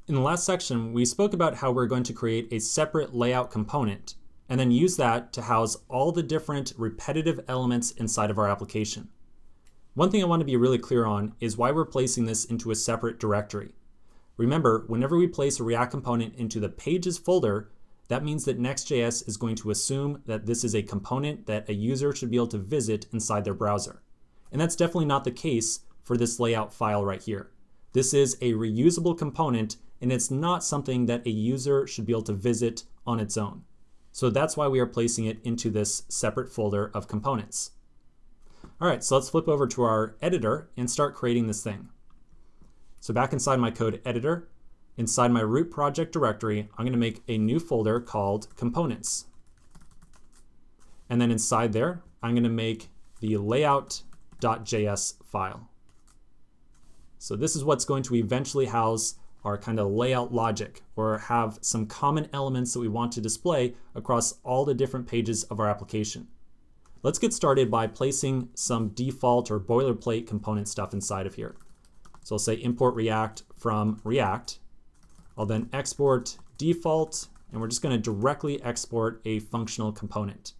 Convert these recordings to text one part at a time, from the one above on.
In the last section, we spoke about how we're going to create a separate layout component and then use that to house all the different repetitive elements inside of our application. One thing I want to be really clear on is why we're placing this into a separate directory. Remember, whenever we place a React component into the pages folder, that means that Next.js is going to assume that this is a component that a user should be able to visit inside their browser. And that's definitely not the case for this layout file right here. This is a reusable component, and it's not something that a user should be able to visit on its own. So that's why we are placing it into this separate folder of components. All right, so let's flip over to our editor and start creating this thing. So back inside my code editor, inside my root project directory, I'm going to make a new folder called components. And then inside there, I'm going to make the layout.js file. So this is what's going to eventually house our kind of layout logic, or have some common elements that we want to display across all the different pages of our application. Let's get started by placing some default or boilerplate component stuff inside of here. So I'll say import React from React. I'll then export default, and we're just going to directly export a functional component.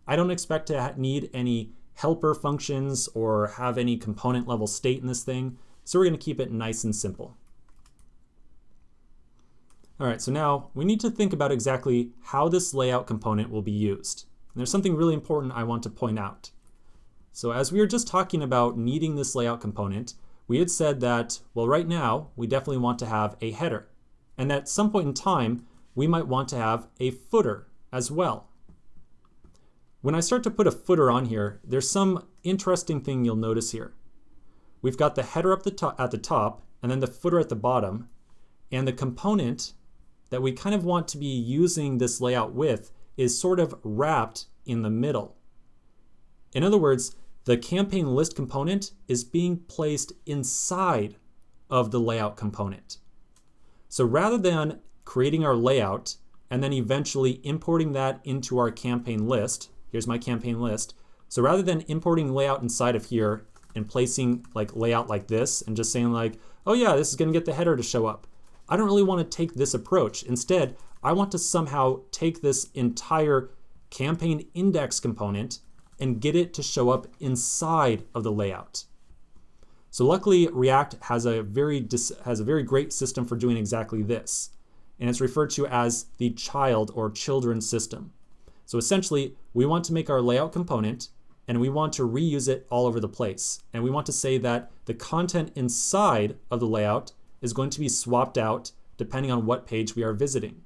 I don't expect to need any helper functions or have any component level state in this thing, so we're going to keep it nice and simple. All right, so now we need to think about exactly how this layout component will be used. And there's something really important I want to point out. So as we were just talking about needing this layout component, we had said that, well, right now, we definitely want to have a header. And at some point in time, we might want to have a footer as well. When I start to put a footer on here, there's some interesting thing you'll notice here. We've got the header up at the top, and then the footer at the bottom, and the component that we kind of want to be using this layout with is sort of wrapped in the middle. In other words, the campaign list component is being placed inside of the layout component. So rather than creating our layout and then eventually importing that into our campaign list, here's my campaign list. So rather than importing layout inside of here and placing like layout like this and just saying like, oh yeah, this is going to get the header to show up, I don't really want to take this approach. Instead, I want to somehow take this entire campaign index component and get it to show up inside of the layout. So luckily, React has a very great system for doing exactly this. And it's referred to as the child or children system. So essentially, we want to make our layout component and we want to reuse it all over the place. And we want to say that the content inside of the layout is going to be swapped out depending on what page we are visiting.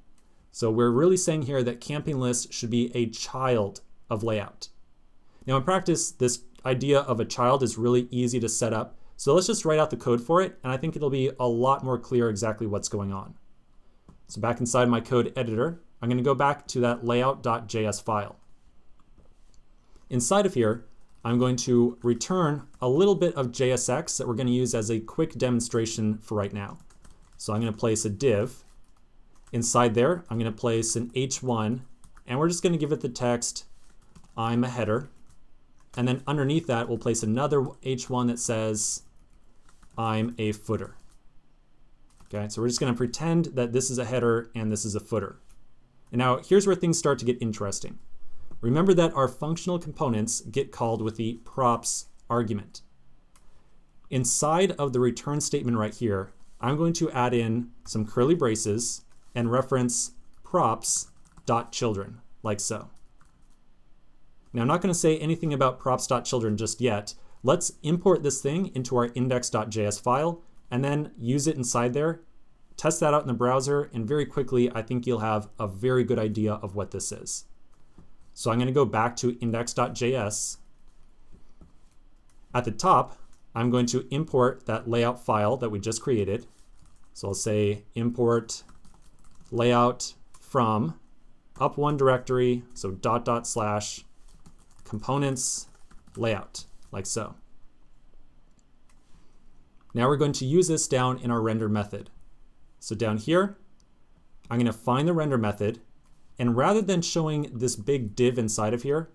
So we're really saying here that campaign list should be a child of layout. Now in practice, this idea of a child is really easy to set up. So let's just write out the code for it, and I think it'll be a lot more clear exactly what's going on. So back inside my code editor, I'm going to go back to that layout.js file. Inside of here, I'm going to return a little bit of JSX that we're going to use as a quick demonstration for right now. So I'm going to place a div. Inside there, I'm going to place an h1, and we're just going to give it the text, I'm a header. And then underneath that, we'll place another h1 that says, I'm a footer. Okay, so we're just going to pretend that this is a header and this is a footer. And now here's where things start to get interesting. Remember that our functional components get called with the props argument. Inside of the return statement right here, I'm going to add in some curly braces and reference props.children, like so. Now I'm not going to say anything about props.children just yet. Let's import this thing into our index.js file and then use it inside there, test that out in the browser, and very quickly I think you'll have a very good idea of what this is. So I'm going to go back to index.js. At the top, I'm going to import that layout file that we just created. So I'll say import layout from up one directory, so // components layout, like so. Now we're going to use this down in our render method. So down here, I'm going to find the render method, and rather than showing this big div inside of here,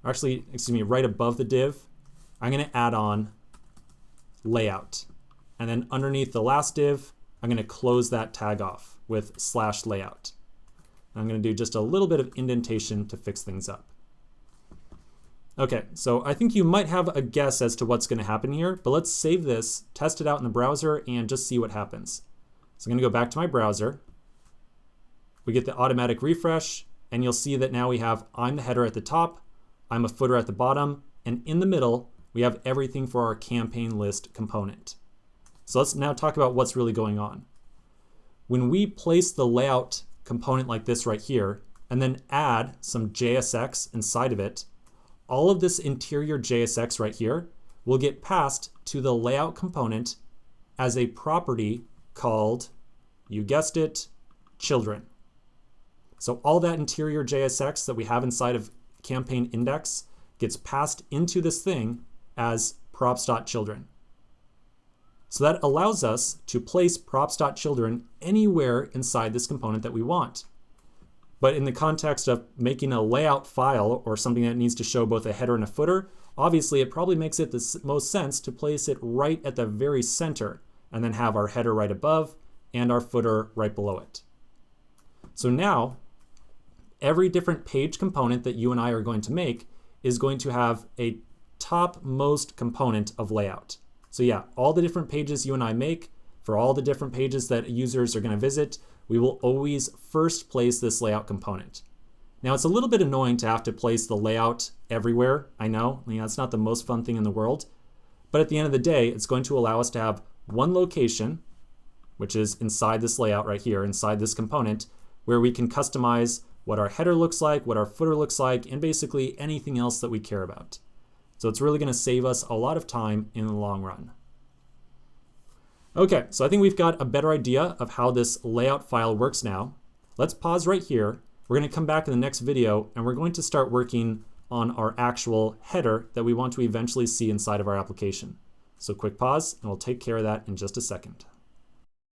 actually, excuse me, right above the div, I'm going to add on layout. And then underneath the last div, I'm going to close that tag off with /layout. I'm going to do just a little bit of indentation to fix things up. Okay, so I think you might have a guess as to what's going to happen here, but let's save this, test it out in the browser, and just see what happens. So I'm going to go back to my browser. We get the automatic refresh, and you'll see that now we have I'm the header at the top, I'm a footer at the bottom, and in the middle, we have everything for our campaign list component. So let's now talk about what's really going on. When we place the layout component like this right here, and then add some JSX inside of it, all of this interior JSX right here will get passed to the layout component as a property called, you guessed it, children. So all that interior JSX that we have inside of campaign index gets passed into this thing as props.children. So that allows us to place props.children anywhere inside this component that we want. But in the context of making a layout file or something that needs to show both a header and a footer, obviously it probably makes it the most sense to place it right at the very center and then have our header right above and our footer right below it. So now, every different page component that you and I are going to make is going to have a topmost component of layout. So yeah, all the different pages you and I make, for all the different pages that users are going to visit, we will always first place this layout component. Now it's a little bit annoying to have to place the layout everywhere. I know, that's not the most fun thing in the world. But at the end of the day, it's going to allow us to have one location, which is inside this layout right here, inside this component, where we can customize what our header looks like, what our footer looks like, and basically anything else that we care about. So it's really going to save us a lot of time in the long run. Okay, so I think we've got a better idea of how this layout file works now. Let's pause right here. We're going to come back in the next video and we're going to start working on our actual header that we want to eventually see inside of our application. So quick pause and we'll take care of that in just a second.